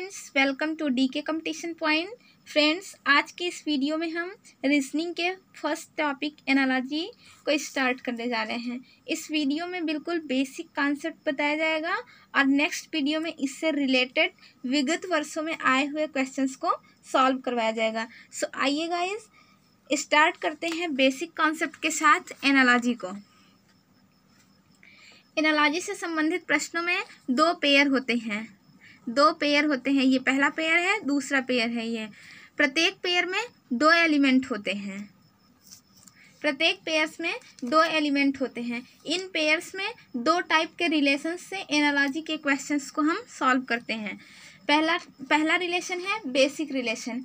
Friends, welcome to D K competition point. Friends, आज के इस वीडियो में हम रीजनिंग के फर्स्ट टॉपिक एनालॉजी को स्टार्ट करने जा रहे हैं। इस वीडियो में बिल्कुल बेसिक कॉन्सेप्ट बताया जाएगा और नेक्स्ट वीडियो में इससे रिलेटेड विगत वर्षों में आए हुए क्वेश्चंस को सॉल्व करवाया जाएगा। सो आइए गाइस, स्टार्ट करते हैं बेसिक कॉन्सेप्ट के साथ एनालॉजी को। एनालॉजी से संबंधित प्रश्नों में दो पेयर होते हैं। ये पहला पेयर है, दूसरा पेयर है। ये प्रत्येक पेयर में दो एलिमेंट होते हैं। इन पेयर्स में दो टाइप के रिलेशन से एनालॉजी के क्वेश्चंस को हम सॉल्व करते हैं। पहला रिलेशन है बेसिक रिलेशन।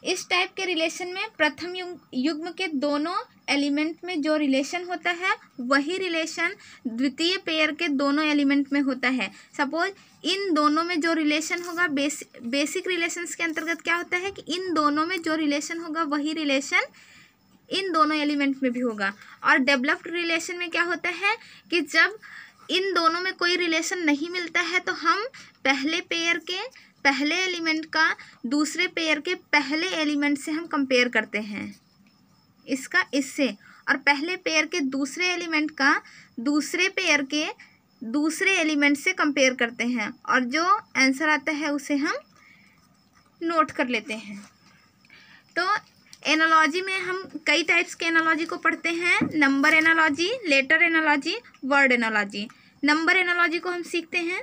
इस टाइप के रिलेशन में प्रथम युग्म के दोनों एलिमेंट में जो रिलेशन होता है वही रिलेशन द्वितीय पेयर के दोनों एलिमेंट में होता है। सपोज इन दोनों में जो रिलेशन होगा, बेसिक रिलेशंस के अंतर्गत क्या होता है कि इन दोनों में जो रिलेशन होगा वही रिलेशन इन दोनों एलिमेंट में भी होगा। और डेवलप्ड रिलेशन में क्या होता है कि जब इन दोनों में कोई रिलेशन नहीं मिलता है तो हम पहले पेयर के पहले एलिमेंट का दूसरे पेयर के पहले एलिमेंट से हम कंपेयर करते हैं इससे, और पहले पेयर के दूसरे एलिमेंट का दूसरे पेयर के दूसरे एलिमेंट से कंपेयर करते हैं, और जो आंसर आता है उसे हम नोट कर लेते हैं। तो एनालॉजी में हम कई टाइप्स के एनालॉजी को पढ़ते हैं। Number analogy, letter analogy, word analogy. Number analogy को हम सीखते हैं।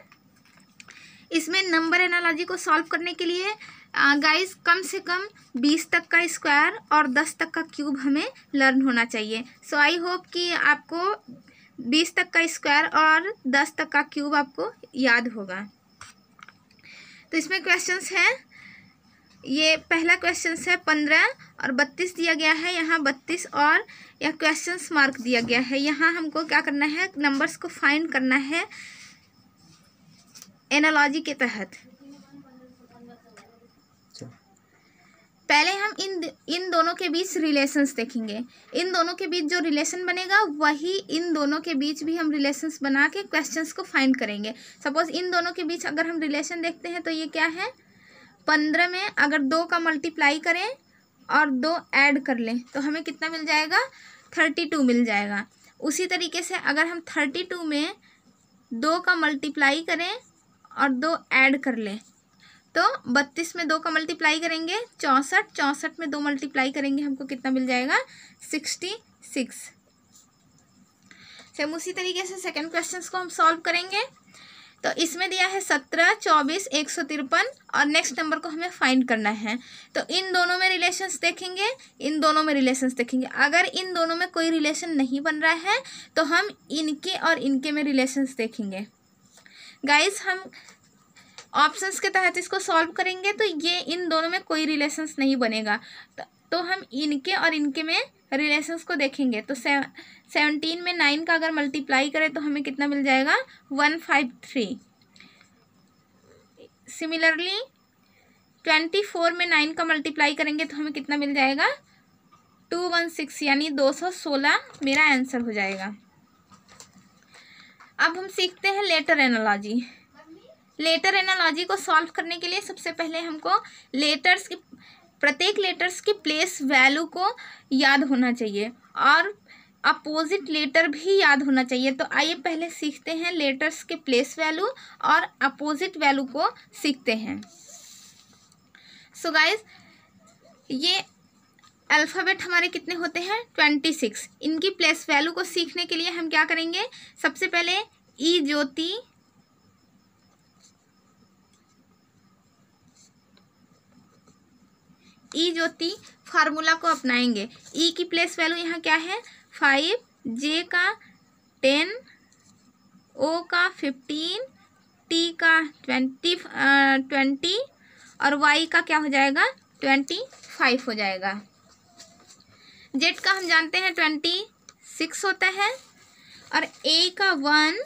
इसमें नंबर एनालॉजी को सॉल्व करने के लिए गाइस कम से कम 20 तक का स्क्वायर और 10 तक का क्यूब हमें लर्न होना चाहिए। सो आई होप कि आपको 20 तक का स्क्वायर और 10 तक का क्यूब आपको याद होगा। तो इसमें क्वेश्चंस हैं। ये पहला क्वेश्चन है 15 और 32 दिया गया है। यहाँ 32 और यह क्वेश्चंस मार्क दिया गया है। यहाँ हमको क्या करना है, नंबर्स को फाइंड करना है एनालॉजी के तहत। पहले हम इन दोनों के बीच रिलेशंस देखेंगे। इन दोनों के बीच जो रिलेशन बनेगा वही इन दोनों के बीच भी हम रिलेशंस बना के क्वेश्चंस को फाइंड करेंगे। सपोज इन दोनों के बीच अगर हम रिलेशन देखते हैं तो ये क्या है, 15 में अगर 2 का मल्टीप्लाई करें और 2 ऐड कर लें तो हमें कितना मिल जाएगा, 32 मिल जाएगा। उसी तरीके से अगर हम 32 में 2 का मल्टीप्लाई करें और 2 ऐड कर लें तो 32 में 2 का मल्टीप्लाई करेंगे 64, 64 में 2 मल्टीप्लाई करेंगे हमको कितना मिल जाएगा, 66। सेम उसी तरीके से सेकंड क्वेश्चन को हम सॉल्व करेंगे। तो इसमें दिया है 17, 24, 153 और नेक्स्ट नंबर को हमें फाइंड करना है। तो इन दोनों में रिलेशंस देखेंगे, अगर इन दोनों में कोई रिलेशन नहीं बन रहा है तो हम इनके और इनके में रिलेशंस देखेंगे। गाइस, हम ऑप्शंस के तहत इसको सॉल्व करेंगे तो ये इन दोनों में कोई रिलेशंस नहीं बनेगा, तो हम इनके और इनके में रिलेशंस को देखेंगे। तो 17 में 9 का अगर मल्टीप्लाई करें तो हमें कितना मिल जाएगा, 153। सिमिलरली 24 में 9 का मल्टीप्लाई करेंगे तो हमें कितना मिल जाएगा, 216, यानी 216 मेरा आंसर हो जाएगा। अब हम सीखते हैं लेटर एनालॉजी। लेटर एनालॉजी को सॉल्व करने के लिए सबसे पहले हमको प्रत्येक लेटर्स की प्लेस वैल्यू को याद होना चाहिए और अपोजिट लेटर भी याद होना चाहिए। तो आइए पहले सीखते हैं लेटर्स के प्लेस वैल्यू और अपोजिट वैल्यू को सीखते हैं। सो गाइस, ये अल्फ़ाबेट हमारे कितने होते हैं, 26। इनकी प्लेस वैल्यू को सीखने के लिए हम क्या करेंगे, सबसे पहले ई ज्योति फार्मूला को अपनाएंगे। ई की प्लेस वैल्यू यहाँ क्या है, 5, जे का 10, ओ का 15, टी का 20 और वाई का क्या हो जाएगा, 25 हो जाएगा। जेड का हम जानते हैं 26 होता है, और ए का 1,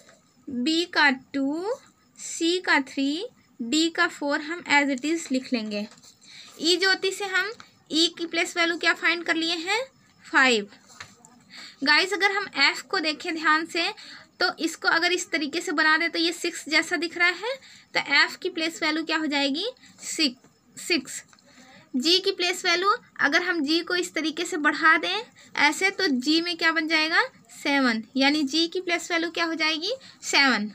बी का 2, सी का 3, डी का 4 हम एज इट इज़ लिख लेंगे। ई ज्योति से हम ई की प्लेस वैल्यू क्या फाइंड कर लिए हैं, 5। गाइस, अगर हम एफ को देखें ध्यान से तो इसको अगर इस तरीके से बना दे तो ये 6 जैसा दिख रहा है, तो एफ की प्लेस वैल्यू क्या हो जाएगी 6। जी की प्लेस वैल्यू अगर हम जी को इस तरीके से बढ़ा दें ऐसे, तो जी में क्या बन जाएगा 7, यानी जी की प्लेस वैल्यू क्या हो जाएगी 7।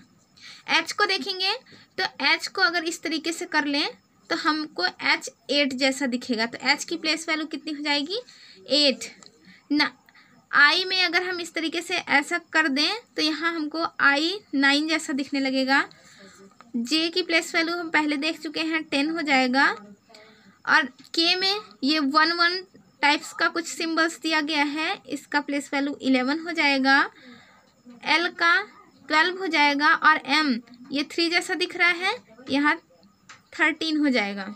एच को देखेंगे तो एच को अगर इस तरीके से कर लें तो हमको एच 8 जैसा दिखेगा, तो एच की प्लेस वैल्यू कितनी हो जाएगी 8 ना। आई में अगर हम इस तरीके से ऐसा कर दें तो यहाँ हमको आई 9 जैसा दिखने लगेगा। जे की प्लेस वैल्यू हम पहले देख चुके हैं 10 हो जाएगा, और के में ये 1 टाइप्स का कुछ सिंबल्स दिया गया है, इसका प्लेस वैल्यू 11 हो जाएगा। एल का 12 हो जाएगा, और एम ये 3 जैसा दिख रहा है, यहाँ 13 हो जाएगा।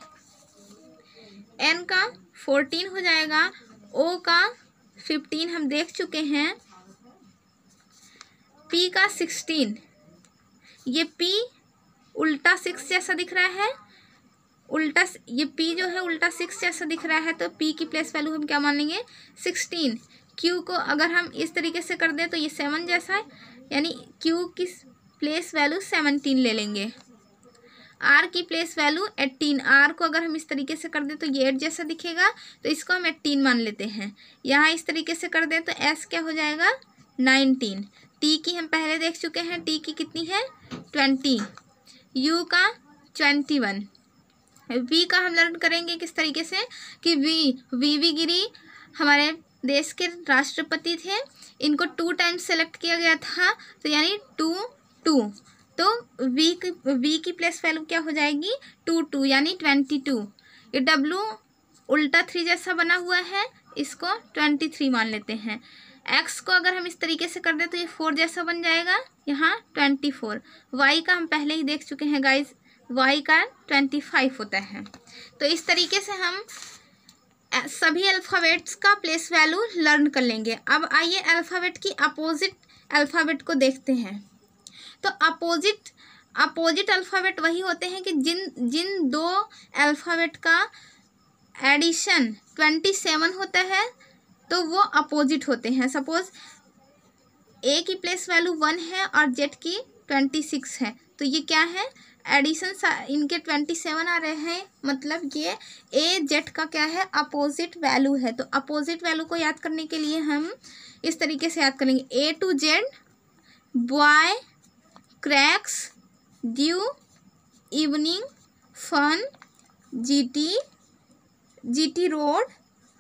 एन का 14 हो जाएगा। ओ का 15 हम देख चुके हैं। पी का 16, ये पी उल्टा 6 जैसा दिख रहा है, उल्टा ये पी जो है उल्टा 6 जैसा दिख रहा है, तो पी की प्लेस वैल्यू हम क्या मान लेंगे 16। क्यू को अगर हम इस तरीके से कर दें तो ये 7 जैसा है, यानी क्यू की प्लेस वैल्यू 17 ले लेंगे। आर की प्लेस वैल्यू 18, आर को अगर हम इस तरीके से कर दें तो ये 8 जैसा दिखेगा, तो इसको हम 18 मान लेते हैं। यहाँ इस तरीके से कर दें तो एस क्या हो जाएगा 19। टी की हम पहले देख चुके हैं, टी की कितनी है 20। यू का 21। वी का हम लर्न करेंगे किस तरीके से कि वी गिरी हमारे देश के राष्ट्रपति थे, इनको 2 टाइम्स सेलेक्ट किया गया था, तो यानी 2 तो वी की प्लेस वैल्यू क्या हो जाएगी 2 यानी 22। ये डब्लू उल्टा 3 जैसा बना हुआ है, इसको 23 मान लेते हैं। एक्स को अगर हम इस तरीके से कर दें तो ये 4 जैसा बन जाएगा, यहाँ 24। वाई का हम पहले ही देख चुके हैं गाइज, वाई का 25 होता है। तो इस तरीके से हम सभी अल्फ़ाबेट्स का प्लेस वैल्यू लर्न कर लेंगे। अब आइए अल्फ़ाबेट की अपोजिट अल्फ़ाबेट को देखते हैं। तो अपोजिट अल्फ़ाबेट वही होते हैं कि जिन 2 अल्फ़ाबेट का एडिशन 27 होता है तो वो अपोजिट होते हैं। सपोज ए की प्लेस वैल्यू 1 है और जेड की 26 है, तो ये क्या है एडिशन इनके 27 आ रहे हैं, मतलब ये ए जेड का क्या है अपोजिट वैल्यू है। तो अपोजिट वैल्यू को याद करने के लिए हम इस तरीके से याद करेंगे, A to Z boy cracks due evening fun GT road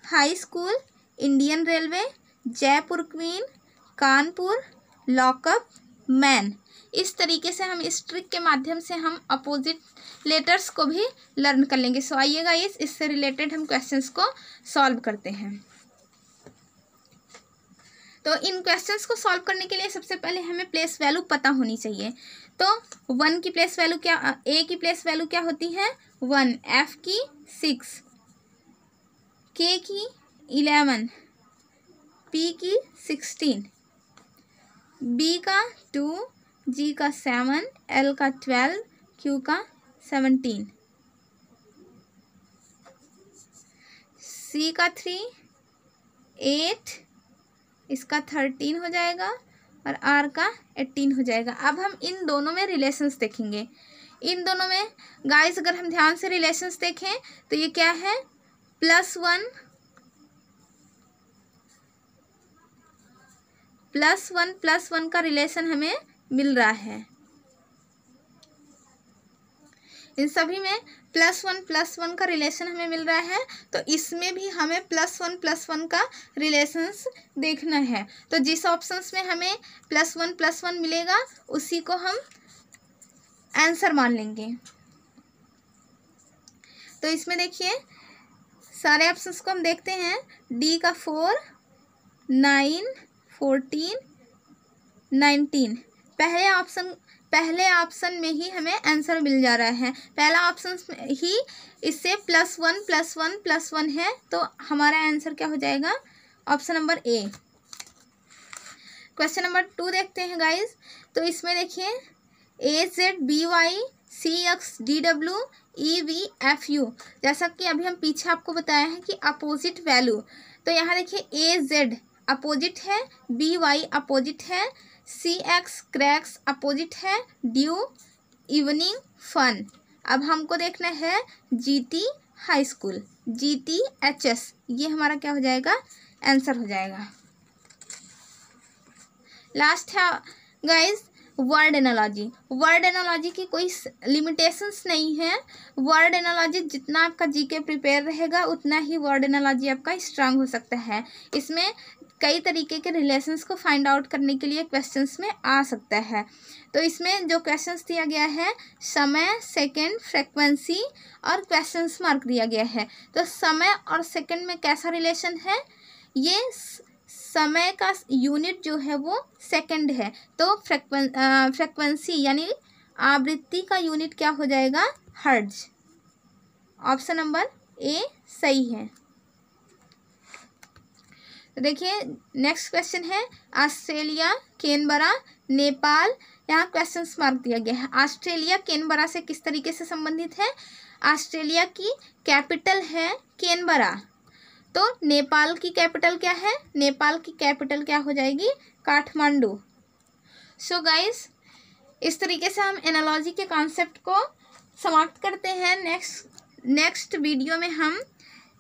high school Indian railway Jaipur queen Kanpur lockup man. इस तरीके से हम इस ट्रिक के माध्यम से हम अपोजिट लेटर्स को भी लर्न कर लेंगे। सो आइएगा इससे रिलेटेड हम क्वेश्चंस को सॉल्व करते हैं। तो इन क्वेश्चंस को सॉल्व करने के लिए सबसे पहले हमें प्लेस वैल्यू पता होनी चाहिए। तो 1 की प्लेस वैल्यू क्या, ए की प्लेस वैल्यू क्या होती है 1, एफ की 6, के की 11, पी की 16, बी का 2, जी का 7, एल का 12, क्यू का 17, सी का 3, 8, इसका 13 हो जाएगा और आर का 18 हो जाएगा। अब हम इन दोनों में रिलेशंस देखेंगे। इन दोनों में गाइस अगर हम ध्यान से रिलेशंस देखें तो ये क्या है +1 +1 का रिलेशन हमें मिल रहा है। इन सभी में +1 का रिलेशन हमें मिल रहा है, तो इसमें भी हमें +1 का रिलेशंस देखना है। तो जिस ऑप्शंस में हमें +1 मिलेगा उसी को हम आंसर मान लेंगे। तो इसमें देखिए सारे ऑप्शंस को हम देखते हैं। डी का 4, 9, 14, 19 पहले ऑप्शन में ही हमें आंसर मिल जा रहा है। पहला ऑप्शन ही इससे +1 है, तो हमारा आंसर क्या हो जाएगा option number A. Question number 2 देखते हैं गाइस। तो इसमें देखिए AZBYCXDWEVFU, जैसा कि अभी हम पीछे आपको बताया है कि अपोजिट वैल्यू। तो यहाँ देखिए AZ अपोजिट है, BY अपोजिट है, CX क्रैक्स अपोजिट है ड्यू इवनिंग फन। अब हमको देखना है GT हाई स्कूल, GTHS, ये हमारा क्या हो जाएगा, आंसर हो जाएगा। लास्ट है guys word analogy. Word analogy की कोई लिमिटेशंस नहीं है। वर्ड एनालॉजी जितना आपका जीके प्रिपेयर रहेगा उतना ही वर्ड एनालॉजी आपका स्ट्रांग हो सकता है। इसमें कई तरीके के रिलेशंस को फाइंड आउट करने के लिए क्वेश्चंस में आ सकता है। तो इसमें जो क्वेश्चंस दिया गया है समय, सेकंड, फ्रीक्वेंसी और क्वेश्चंस मार्क दिया गया है। तो समय और सेकंड में कैसा रिलेशन है, ये समय का यूनिट जो है वो सेकंड है, तो फ्रीक्वेंसी यानी आवृत्ति का यूनिट क्या हो जाएगा, हर्ट्ज। ऑप्शन नंबर ए सही है। तो देखिए नेक्स्ट क्वेश्चन है ऑस्ट्रेलिया, कैनबरा, नेपाल। यहाँ क्वेश्चन मार्क दिया गया है। ऑस्ट्रेलिया कैनबरा से किस तरीके से संबंधित है, ऑस्ट्रेलिया की कैपिटल है कैनबरा, तो नेपाल की कैपिटल क्या है, नेपाल की कैपिटल क्या हो जाएगी, काठमांडू। सो गाइस इस तरीके से हम एनालॉजी के कॉन्सेप्ट को समाप्त करते हैं। नेक्स्ट वीडियो में हम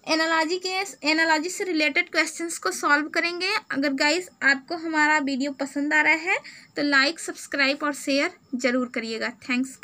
एनालॉजी से रिलेटेड क्वेश्चंस को सॉल्व करेंगे। अगर गाइस आपको हमारा वीडियो पसंद आ रहा है तो लाइक, सब्सक्राइब और शेयर ज़रूर करिएगा। थैंक्स।